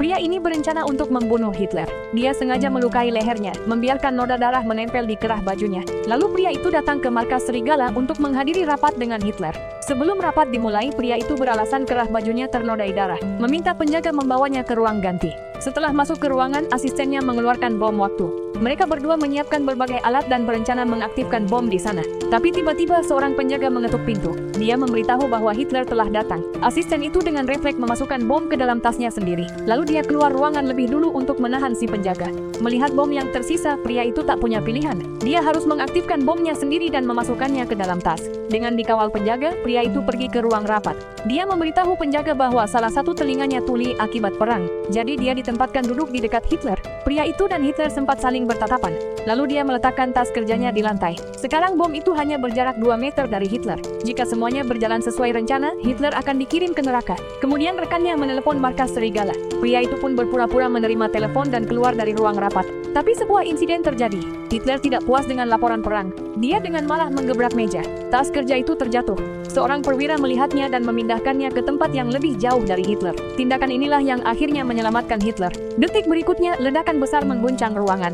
Pria ini berencana untuk membunuh Hitler. Dia sengaja melukai lehernya, membiarkan noda darah menempel di kerah bajunya. Lalu pria itu datang ke markas serigala untuk menghadiri rapat dengan Hitler. Sebelum rapat dimulai, pria itu beralasan kerah bajunya ternodai darah, meminta penjaga membawanya ke ruang ganti. Setelah masuk ke ruangan, asistennya mengeluarkan bom waktu. Mereka berdua menyiapkan berbagai alat dan berencana mengaktifkan bom di sana. Tapi tiba-tiba seorang penjaga mengetuk pintu. Dia memberitahu bahwa Hitler telah datang. Asisten itu dengan refleks memasukkan bom ke dalam tasnya sendiri. Lalu dia keluar ruangan lebih dulu untuk menahan si penjaga. Melihat bom yang tersisa, pria itu tak punya pilihan. Dia harus mengaktifkan bomnya sendiri dan memasukkannya ke dalam tas. Dengan dikawal penjaga, pria itu pergi ke ruang rapat. Dia memberitahu penjaga bahwa salah satu telinganya tuli akibat perang. Jadi dia ditempatkan duduk di dekat Hitler. Pria itu dan Hitler sempat saling bertatapan. Lalu dia meletakkan tas kerjanya di lantai. Sekarang bom itu hanya berjarak 2 meter dari Hitler. Jika semuanya berjalan sesuai rencana, Hitler akan dikirim ke neraka. Kemudian rekannya menelepon markas serigala. Pria itu pun berpura-pura menerima telepon dan keluar dari ruang rapat. Tapi sebuah insiden terjadi. Hitler tidak puas dengan laporan perang. Dia dengan malah menggebrak meja. Tas kerja itu terjatuh. Seorang perwira melihatnya dan memindahkannya ke tempat yang lebih jauh dari Hitler. Tindakan inilah yang akhirnya menyelamatkan Hitler. Detik berikutnya, ledakan besar mengguncang ruangan.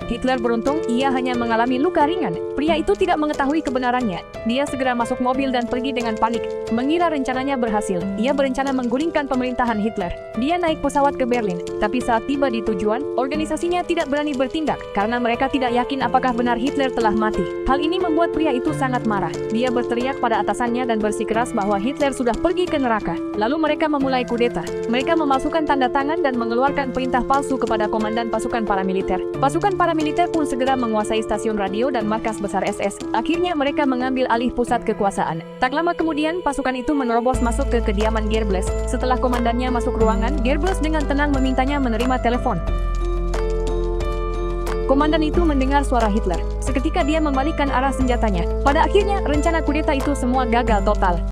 Hitler beruntung, ia hanya mengalami luka ringan. Pria itu tidak mengetahui kebenarannya. Dia segera masuk mobil dan pergi dengan panik, mengira rencananya berhasil. Ia berencana menggulingkan pemerintahan Hitler. Dia naik pesawat ke Berlin, tapi saat tiba di tujuan, organisasinya tidak berani bertindak karena mereka tidak yakin apakah benar Hitler telah mati. Hal ini membuat pria itu sangat marah. Dia berteriak pada atasannya dan bersikeras bahwa Hitler sudah pergi ke neraka. Lalu mereka memulai kudeta. Mereka memasukkan tanda tangan dan mengeluarkan perintah palsu kepada komandan pasukan paramiliter. Pasukan paramiliter pun segera menguasai stasiun radio dan markas besar SS. Akhirnya mereka mengambil alih pusat kekuasaan. Tak lama kemudian, pasukan itu menerobos masuk ke kediaman Goebbels. Setelah komandannya masuk ruangan, Goebbels dengan tenang memintanya menerima telepon. Komandan itu mendengar suara Hitler. Seketika dia membalikkan arah senjatanya. Pada akhirnya, rencana kudeta itu semua gagal total.